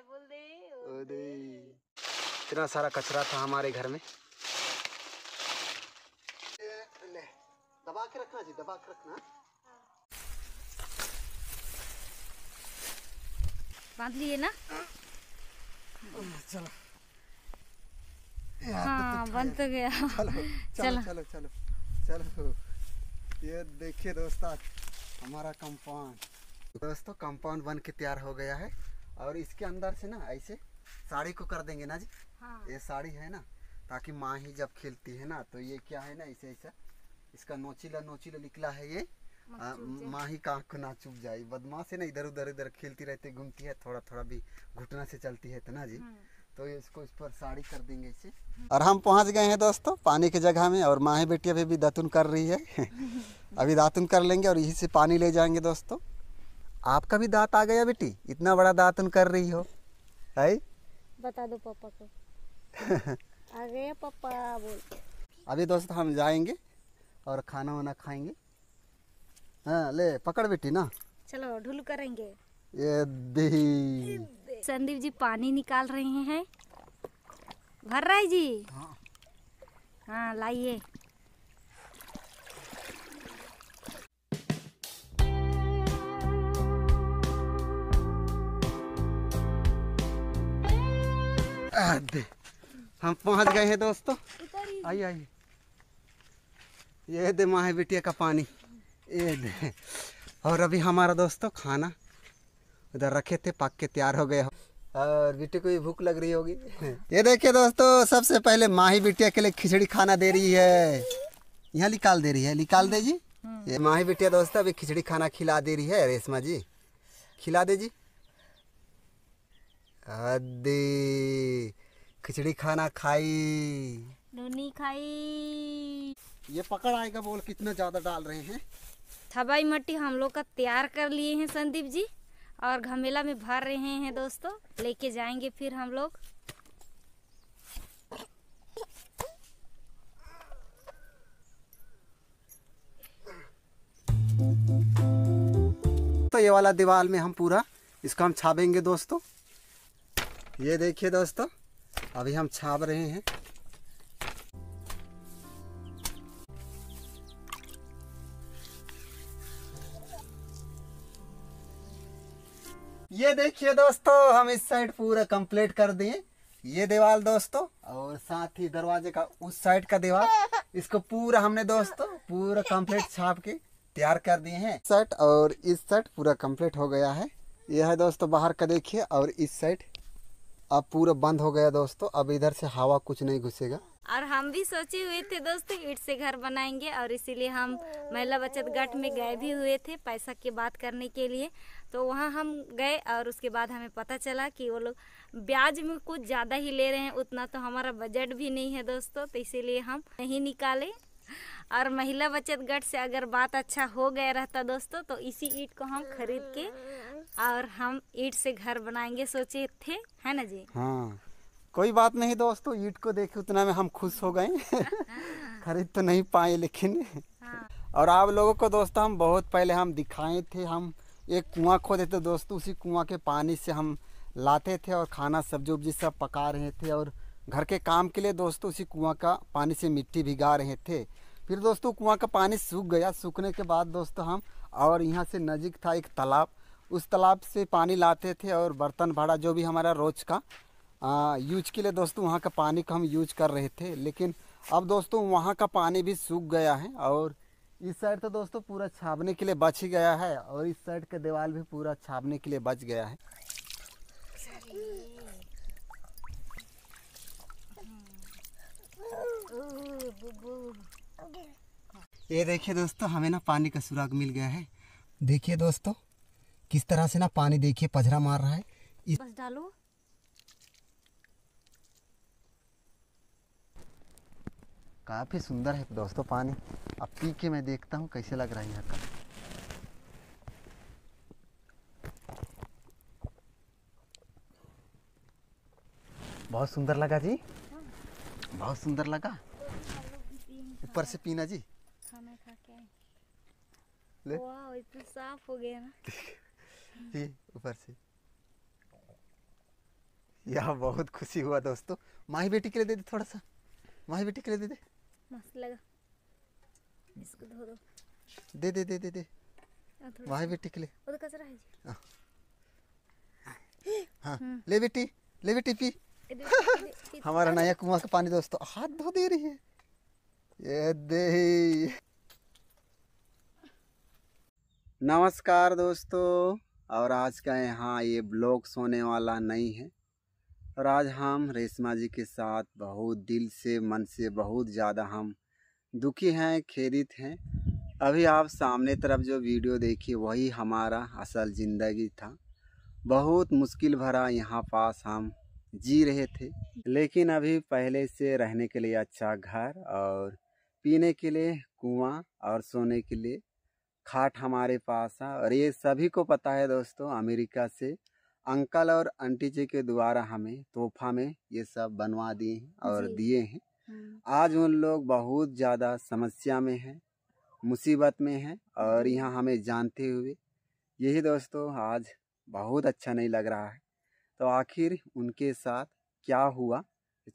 बोल दे ओ दे। इतना सारा कचरा था हमारे घर में। ले दबा के रखना जी, दबा के रखना। बांध लिए ना? चलो। हाँ बंद तो गया। चलो चलो चलो चलो चलो। ये देखिए दोस्तों हमारा कंपाउंड। दोस्तों कंपाउंड बन के तैयार हो गया है और इसके अंदर से ना ऐसे साड़ी को कर देंगे ना जी। हाँ। ये साड़ी है ना ताकि माँ ही जब खेलती है ना तो ये क्या है ना ऐसे ऐसा इसका नोचीला नोचीला निकला है ये माँ ही का आँख ना चुभ जाए। बदमाश है ना, इधर उधर इधर खेलती रहती घूमती है, थोड़ा थोड़ा भी घुटना से चलती है तो ना जी। तो इसको इस पर साड़ी कर देंगे इसे। और हम पहुंच गए हैं दोस्तों पानी की जगह में और माँ बेटी अभी भी दातुन कर रही है। अभी दातुन कर लेंगे और यहीं से पानी ले जाएंगे दोस्तों। आपका भी दांत आ गया बेटी, इतना बड़ा दातुन कर रही हो है? बता दो पापा को। आ गया पापा बोल। अभी दोस्तों हम जाएंगे और खाना वाना खाएंगे। हाँ ले पकड़ बेटी ना। चलो ढुल करेंगे। ये दही संदीप जी पानी निकाल रहे हैं। भर रहा है जी। हाँ लाइए। हम पहुंच गए हैं दोस्तों। आइए आइए। ये दे माँ बिटिया का पानी ये दे। और अभी हमारा दोस्तों खाना उधर रखे थे पक के तैयार हो गए और बेटे को भी भूख लग रही होगी। ये देखिए दोस्तों सबसे पहले माँ ही बिटिया के लिए खिचड़ी खाना दे रही है। यहाँ निकाल दे रही है, निकाल दे जी। ये माँ ही बिटिया दोस्तों अभी खिचड़ी खाना खिला दे रही है। रेशमा जी खिला दे जी। अदे खिचड़ी खाना खाई नूनी खाई। ये पकड़ आएगा बोल कितना ज्यादा डाल रहे हैं। थबाई मट्टी हम लोग का तैयार कर लिए हैं संदीप जी और घमेला में भर रहे हैं दोस्तों। लेके जाएंगे फिर हम लोग। तो ये वाला दीवार में हम पूरा इसका हम छापेंगे दोस्तों। ये देखिए दोस्तों अभी हम छाप रहे हैं। ये देखिए दोस्तों हम इस साइड पूरा कंप्लीट कर दिए ये दीवार दोस्तों और साथ ही दरवाजे का उस साइड का दीवार इसको पूरा हमने दोस्तों पूरा कंप्लीट छाप के तैयार कर दिए हैं। साइड और इस साइड पूरा कंप्लीट हो गया है। यह है दोस्तों बाहर का देखिए और इस साइड अब पूरा बंद हो गया दोस्तों। अब इधर से हवा कुछ नहीं घुसेगा। और हम भी सोचे हुए थे दोस्तों ईंट से घर बनाएंगे और इसीलिए हम महिला बचत गठ में गए भी हुए थे पैसा की बात करने के लिए। तो वहाँ हम गए और उसके बाद हमें पता चला कि वो लोग ब्याज में कुछ ज़्यादा ही ले रहे हैं। उतना तो हमारा बजट भी नहीं है दोस्तों, तो इसीलिए हम नहीं निकाले। और महिला बचत गठ से अगर बात अच्छा हो गया रहता दोस्तों तो इसी ईंट को हम खरीद के और हम ईंट से घर बनाएंगे सोचे थे, है ना जी। हाँ कोई बात नहीं दोस्तों, ईंट को देखे उतना में हम खुश हो गए। खरीद तो नहीं पाए लेकिन हाँ। और आप लोगों को दोस्तों हम बहुत पहले हम दिखाए थे। हम एक कुआं खोदे थे दोस्तों, उसी कुआं के पानी से हम लाते थे और खाना सब्जी उब्जी सब पका रहे थे और घर के काम के लिए दोस्तों उसी कुआं का पानी से मिट्टी भिगा रहे थे। फिर दोस्तों कुआं का पानी सूख गया। सूखने के बाद दोस्तों हम और यहाँ से नज़दीक था एक तालाब, उस तालाब से पानी लाते थे और बर्तन भाड़ा जो भी हमारा रोज़ का यूज के लिए दोस्तों वहाँ का पानी का हम यूज कर रहे थे। लेकिन अब दोस्तों वहाँ का पानी भी सूख गया है और इस साइड तो दोस्तों पूरा छापने के लिए बच ही गया है और इस साइड का दीवार भी पूरा छापने के लिए बच गया है। ये देखिए दोस्तों हमें ना पानी का सुराग मिल गया है। देखिए दोस्तों किस तरह से ना पानी देखिए पझरा मार रहा है। बस डालो। काफी सुंदर है दोस्तों पानी। अब पी के मैं देखता हूँ कैसे लग रहा है यहाँ का। बहुत सुंदर लगा जी। बहुत सुंदर लगा। ऊपर से पीना जी। खाना खा के ले वाह इतना साफ हो गया ना। ये ऊपर से यह बहुत खुशी हुआ दोस्तों। माही बेटी के लिए दे दे थोड़ा सा, माही बेटी के लिए दे दे। मस्त लगा, इसको धो दो। दे दे दे दे दे माही बेटी के लिए। वो तो कचरा है जी। हाँ ले बेटी, ले बेटी पी। हमारा नया कुआं का पानी दोस्तों, हाथ धो दे रही है। ये दे। नमस्कार दोस्तों, और आज का यहाँ ये ब्लॉग सोने वाला नहीं है। और आज हम रेशमा जी के साथ बहुत दिल से, मन से बहुत ज़्यादा हम दुखी हैं, खेदित हैं। अभी आप सामने तरफ जो वीडियो देखिए वही हमारा असल ज़िंदगी था। बहुत मुश्किल भरा यहाँ पास हम जी रहे थे, लेकिन अभी पहले से रहने के लिए अच्छा घर और पीने के लिए कुआं और सोने के लिए खाट हमारे पास है। और ये सभी को पता है दोस्तों, अमेरिका से अंकल और आंटी जी के द्वारा हमें तोहफा में ये सब बनवा दिए हैं और दिए हैं। आज उन लोग बहुत ज़्यादा समस्या में हैं, मुसीबत में हैं, और यहाँ हमें जानते हुए यही दोस्तों आज बहुत अच्छा नहीं लग रहा है। तो आखिर उनके साथ क्या हुआ,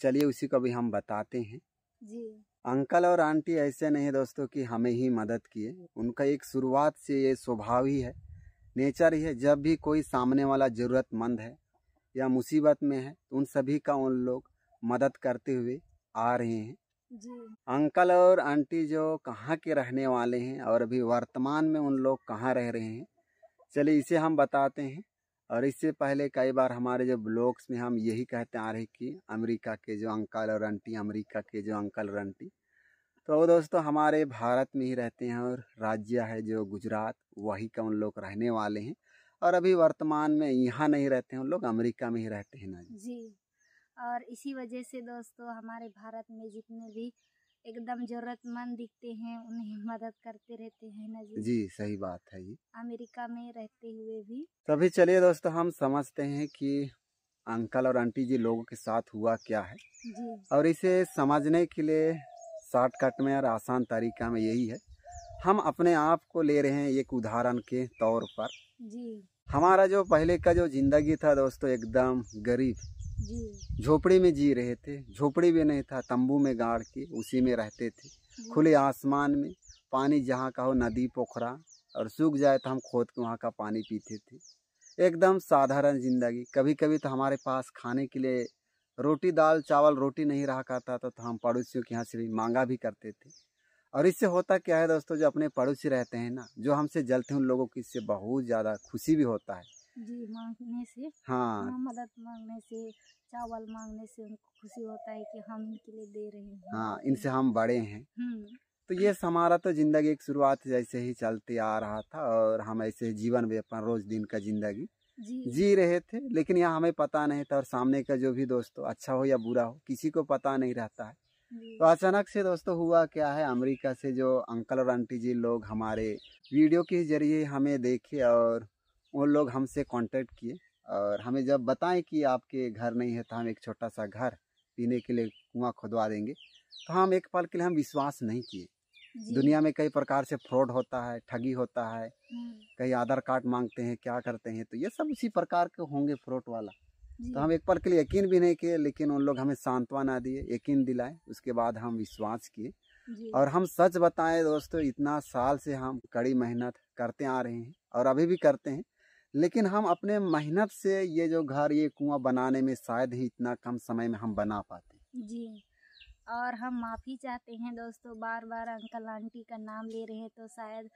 चलिए उसी को भी हम बताते हैं जी। अंकल और आंटी ऐसे नहीं दोस्तों कि हमें ही मदद किए। उनका एक शुरुआत से ये स्वभाव ही है, नेचर ही है। जब भी कोई सामने वाला ज़रूरतमंद है या मुसीबत में है तो उन सभी का उन लोग मदद करते हुए आ रहे हैं जी। अंकल और आंटी जो कहाँ के रहने वाले हैं और अभी वर्तमान में उन लोग कहाँ रह रहे हैं, चलिए इसे हम बताते हैं। और इससे पहले कई बार हमारे जो ब्लॉग्स में हम यही कहते आ रहे कि अमेरिका के जो अंकल और आंटी, अमेरिका के जो अंकल और आंटी, तो वो दोस्तों हमारे भारत में ही रहते हैं और राज्य है जो गुजरात, वही का उन लोग रहने वाले हैं। और अभी वर्तमान में यहाँ नहीं रहते हैं, उन लोग अमेरिका में ही रहते हैं ना जी। और इसी वजह से दोस्तों हमारे भारत में जितने भी एकदम जरूरतमंद दिखते हैं उन्हें मदद करते रहते हैं ना जी। जी सही बात है जी, अमेरिका में रहते हुए भी। तभी चलिए दोस्तों हम समझते हैं कि अंकल और आंटी जी लोगों के साथ हुआ क्या है जी। और इसे समझने के लिए शॉर्टकट में और आसान तरीका में यही है, हम अपने आप को ले रहे हैं एक उदाहरण के तौर पर जी। हमारा जो पहले का जो जिंदगी था दोस्तों, एकदम गरीब जी, झोपड़ी में जी रहे थे। झोपड़ी भी नहीं था, तंबू में गाड़ के उसी में रहते थे, खुले आसमान में। पानी जहाँ का हो, नदी पोखरा, और सूख जाए तो हम खोद के वहाँ का पानी पीते थे। एकदम साधारण जिंदगी। कभी कभी तो हमारे पास खाने के लिए रोटी दाल चावल रोटी नहीं रहा करता था तो हम पड़ोसियों के यहाँ से भी मांगा भी करते थे। और इससे होता क्या है दोस्तों, जो अपने पड़ोसी रहते हैं ना, जो हमसे जलते हैं, उन लोगों की इससे बहुत ज़्यादा खुशी भी होता है जी। मांगने से, हाँ, मदद मांगने से, चावल मांगने से उनको खुशी होता है कि हम इनके लिए दे रहे हैं। हाँ, इनसे हम बड़े हैं। तो ये हमारा तो जिंदगी एक शुरुआत जैसे ही चलते आ रहा था और हम ऐसे जीवन में अपन रोज दिन का जिंदगी जी रहे थे। लेकिन यहाँ हमें पता नहीं था, और सामने का जो भी दोस्तों अच्छा हो या बुरा हो किसी को पता नहीं रहता है। तो अचानक से दोस्तों हुआ क्या है, अमेरिका से जो अंकल और आंटी जी लोग हमारे वीडियो के जरिए हमें देखे और वो लोग हमसे कांटेक्ट किए और हमें जब बताएं कि आपके घर नहीं है तो हम एक छोटा सा घर पीने के लिए कुआं खुदवा देंगे, तो हम एक पल के लिए हम विश्वास नहीं किए। दुनिया में कई प्रकार से फ्रॉड होता है, ठगी होता है, कई आधार कार्ड मांगते हैं, क्या करते हैं, तो ये सब उसी प्रकार के होंगे फ्रॉड वाला। तो हम एक पल के लिए यकीन भी नहीं किए, लेकिन उन लोग हमें सांत्वना दिए, यकीन दिलाए, उसके बाद हम विश्वास किए। और हम सच बताएं दोस्तों, इतना साल से हम कड़ी मेहनत करते आ रहे हैं और अभी भी करते हैं, लेकिन हम अपने मेहनत से ये जो घर, ये कुआं बनाने में शायद ही इतना कम समय में हम बना पाते जी। और हम माफ़ी चाहते हैं दोस्तों, बार बार अंकल आंटी का नाम ले रहे हैं तो शायद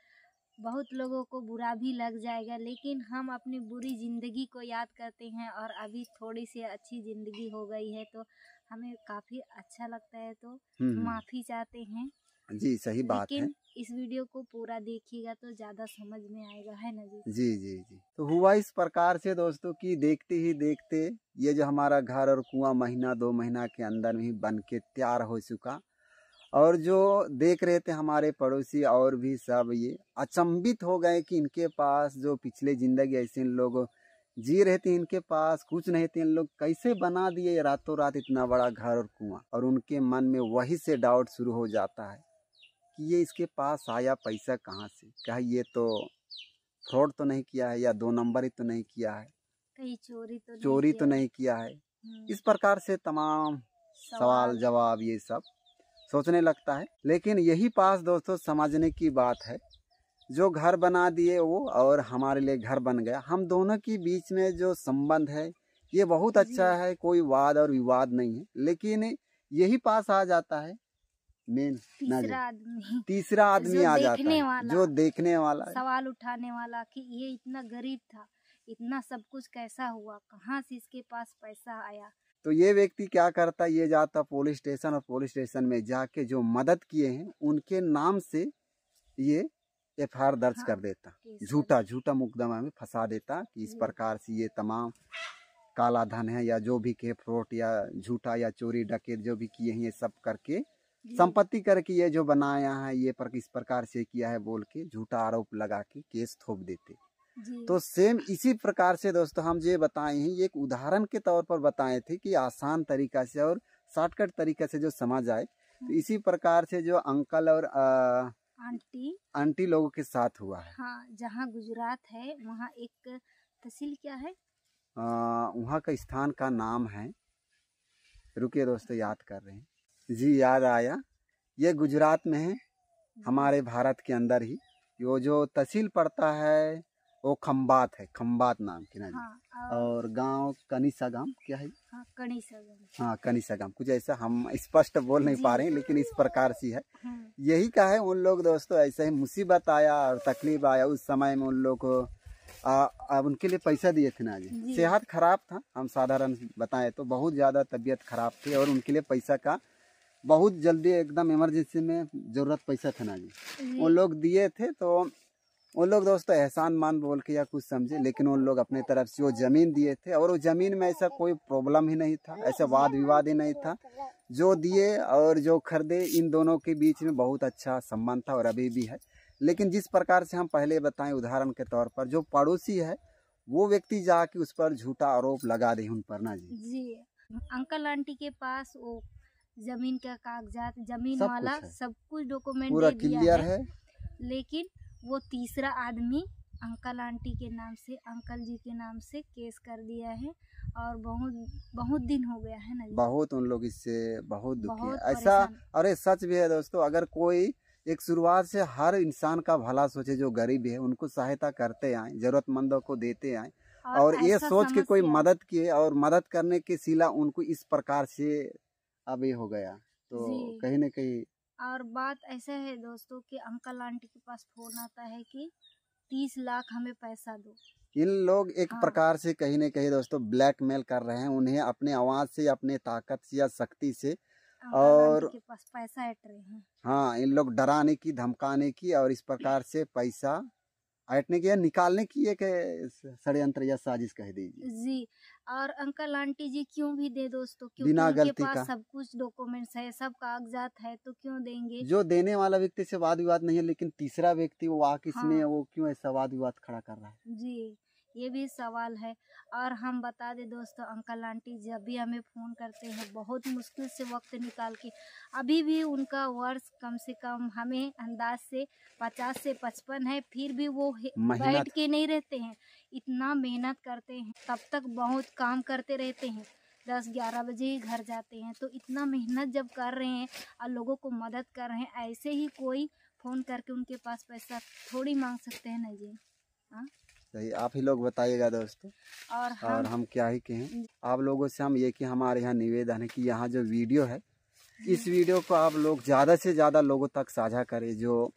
बहुत लोगों को बुरा भी लग जाएगा, लेकिन हम अपनी बुरी ज़िंदगी को याद करते हैं और अभी थोड़ी सी अच्छी ज़िंदगी हो गई है तो हमें काफ़ी अच्छा लगता है, तो माफ़ी चाहते हैं जी। सही बात है। लेकिन इस वीडियो को पूरा देखिएगा तो ज़्यादा समझ में आएगा, है ना जी। जी जी जी। तो हुआ इस प्रकार से दोस्तों कि देखते ही देखते ये जो हमारा घर और कुआं महीना 2 महीना के अंदर में ही बन के तैयार हो चुका। और जो देख रहे थे हमारे पड़ोसी और भी सब ये अचंभित हो गए कि इनके पास जो पिछले जिंदगी ऐसे इन लोग जी रहे थे, इनके पास कुछ नहीं थे, इन लोग कैसे बना दिए रातों रात इतना बड़ा घर और कुआं। और उनके मन में वही से डाउट शुरू हो जाता है कि ये इसके पास आया पैसा कहाँ से, क्या ये तो फ्रॉड तो नहीं किया है या 2 नंबर ही तो नहीं किया है, कहीं चोरी तो नहीं किया है। इस प्रकार से तमाम सवाल जवाब ये सब सोचने लगता है। लेकिन यही पास दोस्तों समझने की बात है, जो घर बना दिए वो और हमारे लिए घर बन गया, हम दोनों के बीच में जो संबंध है ये बहुत अच्छा है, कोई वाद और विवाद नहीं है। लेकिन यही पास आ जाता है मेन तीसरा आदमी आ जाता है, जो देखने वाला सवाल उठाने वाला कि ये इतना गरीब था, इतना सब कुछ कैसा हुआ, कहाँ से इसके पास पैसा आया। तो ये व्यक्ति क्या करता, ये जाता पुलिस स्टेशन और पुलिस स्टेशन में जाके जो मदद किए हैं उनके नाम से ये FIR दर्ज कर देता, झूठा मुकदमा में फंसा देता कि इस प्रकार से ये तमाम काला धन है या जो भी के फ्रॉड या झूठा या चोरी डकैत जो भी किए हैं ये सब करके संपत्ति करके ये जो बनाया है ये इस प्रकार से किया है बोल के झूठा आरोप लगा के केस थोप देते। तो सेम इसी प्रकार से दोस्तों हम जो बताए हैं ये एक उदाहरण के तौर पर बताए थे कि आसान तरीका से और शॉर्टकट तरीका से जो समझ आए। तो इसी प्रकार से जो अंकल और आंटी लोगों के साथ हुआ है। हाँ, जहाँ गुजरात है वहाँ एक तहसील क्या है, वहाँ का स्थान का नाम है, रुकिए दोस्तों याद कर रहे हैं जी, याद आया, ये गुजरात में है, हमारे भारत के अंदर ही। वो जो तहसील पड़ता है वो खंबात है, खंबात नाम की नदी। हाँ, और गांव कनिसागाम क्या है, हाँ कनिसागाम, हाँ कनिसागाम, कुछ ऐसा हम स्पष्ट बोल नहीं पा रहे हैं लेकिन इस प्रकार से है। यही का है उन लोग दोस्तों, ऐसे ही मुसीबत आया और तकलीफ आया उस समय में उन लोग को अब उनके लिए पैसा दिए थे ना जी। सेहत खराब था, हम साधारण बताएं तो बहुत ज़्यादा तबीयत खराब थी और उनके लिए पैसा का बहुत जल्दी एकदम इमरजेंसी में ज़रूरत पैसा था ना जी। उन लोग दिए थे तो उन लोग दोस्तों एहसान मान बोल के या कुछ समझे, लेकिन उन लोग अपने तरफ से वो ज़मीन दिए थे और वो ज़मीन में ऐसा कोई प्रॉब्लम ही नहीं था, ऐसा वाद विवाद ही नहीं था। जो दिए और जो खरीदे इन दोनों के बीच में बहुत अच्छा संबंध था और अभी भी है। लेकिन जिस प्रकार से हम पहले बताएं उदाहरण के तौर पर, जो पड़ोसी है वो व्यक्ति जाके उस पर झूठा आरोप लगा दे उन पर ना जी। अंकल आंटी के पास वो जमीन का कागजात, जमीन वाला सब कुछ डॉक्यूमेंट पूरा क्लियर है। लेकिन वो तीसरा आदमी अंकल आंटी के नाम से, अंकल जी के नाम से केस कर दिया है और बहुत दिन हो गया है ना जी। बहुत उन लोग इससे बहुत दुखी है ऐसा। अरे सच भी है दोस्तों, अगर कोई एक शुरुआत से हर इंसान का भला सोचे, जो गरीब है उनको सहायता करते आए, जरूरतमंदों को देते आए और ये सोच के कोई मदद किए और मदद करने के सिला उनको इस प्रकार से अब ये हो गया, तो कहीं न कहीं। और बात ऐसा है दोस्तों कि अंकल आंटी के पास फोन आता है कि 30 लाख हमें पैसा दो। इन लोग एक प्रकार से कहीं न कहीं दोस्तों ब्लैकमेल कर रहे हैं उन्हें, अपने आवाज से, अपने ताकत से या शक्ति से, और के पास पैसा ऐंठ रहे हैं। हाँ, इन लोग डराने की, धमकाने की और इस प्रकार से पैसा ऐंठने की या निकालने की एक षड्यंत्र या साजिश कह दीजिए जी। और अंकल आंटी जी क्यों भी दे दोस्तों, क्योंकि बिना उनके गलती पास का सब कुछ डॉक्यूमेंट्स है, सब कागजात है, तो क्यों देंगे। जो देने वाला व्यक्ति से वाद विवाद नहीं है, लेकिन तीसरा व्यक्ति वो आके इसमें वो क्यों ऐसा वाद विवाद खड़ा कर रहा है जी, ये भी सवाल है। और हम बता दें दोस्तों, अंकल आंटी जब भी हमें फ़ोन करते हैं बहुत मुश्किल से वक्त निकाल के, अभी भी उनका वर्ष कम से कम हमें अंदाज से 50 से 55 है, फिर भी वो बैठ के नहीं रहते हैं, इतना मेहनत करते हैं, तब तक बहुत काम करते रहते हैं, 10-11 बजे ही घर जाते हैं। तो इतना मेहनत जब कर रहे हैं और लोगों को मदद कर रहे हैं, ऐसे ही कोई फ़ोन करके उनके पास पैसा थोड़ी मांग सकते हैं ना जी। हाँ सही, आप ही लोग बताइएगा दोस्तों। और हम क्या ही कहें, आप लोगों से हम ये कि हमारे यहाँ निवेदन है कि यहाँ जो वीडियो है, इस वीडियो को आप लोग ज़्यादा से ज़्यादा लोगों तक साझा करें, जो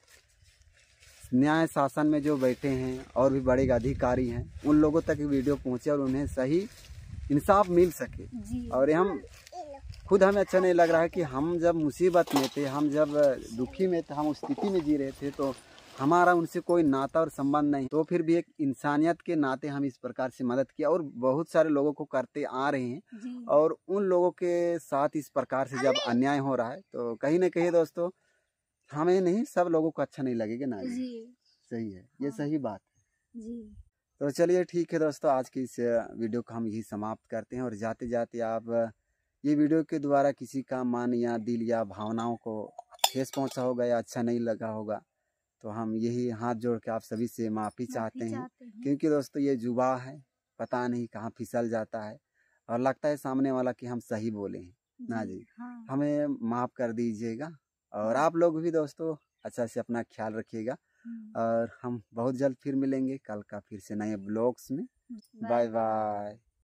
न्याय शासन में जो बैठे हैं और भी बड़े अधिकारी हैं, उन लोगों तक वीडियो पहुँचे और उन्हें सही इंसाफ मिल सके। और हम खुद हमें अच्छा नहीं लग रहा है कि हम जब मुसीबत में थे, हम जब दुखी में थे, हम उस स्थिति में जी रहे थे, तो हमारा उनसे कोई नाता और संबंध नहीं, तो फिर भी एक इंसानियत के नाते हम इस प्रकार से मदद किया और बहुत सारे लोगों को करते आ रहे हैं। और उन लोगों के साथ इस प्रकार से जब अन्याय हो रहा है तो कहीं ना कहीं दोस्तों हमें नहीं, सब लोगों को अच्छा नहीं लगेगा ना जी। सही है, ये सही बात है जी। तो चलिए ठीक है दोस्तों, आज की इस वीडियो को हम यही समाप्त करते हैं। और जाते जाते आप ये वीडियो के द्वारा किसी का मन या दिल या भावनाओं को ठेस पहुंचा होगा या अच्छा नहीं लगा होगा, तो हम यही हाथ जोड़ के आप सभी से माफ़ी चाहते हैं, क्योंकि दोस्तों ये जुबा है, पता नहीं कहाँ फिसल जाता है। और लगता है सामने वाला कि हम सही बोले हैं ना जी। हाँ। हमें माफ़ कर दीजिएगा और आप लोग भी दोस्तों अच्छा से अपना ख्याल रखिएगा और हम बहुत जल्द फिर मिलेंगे कल का फिर से नए ब्लॉग्स में। Bye bye.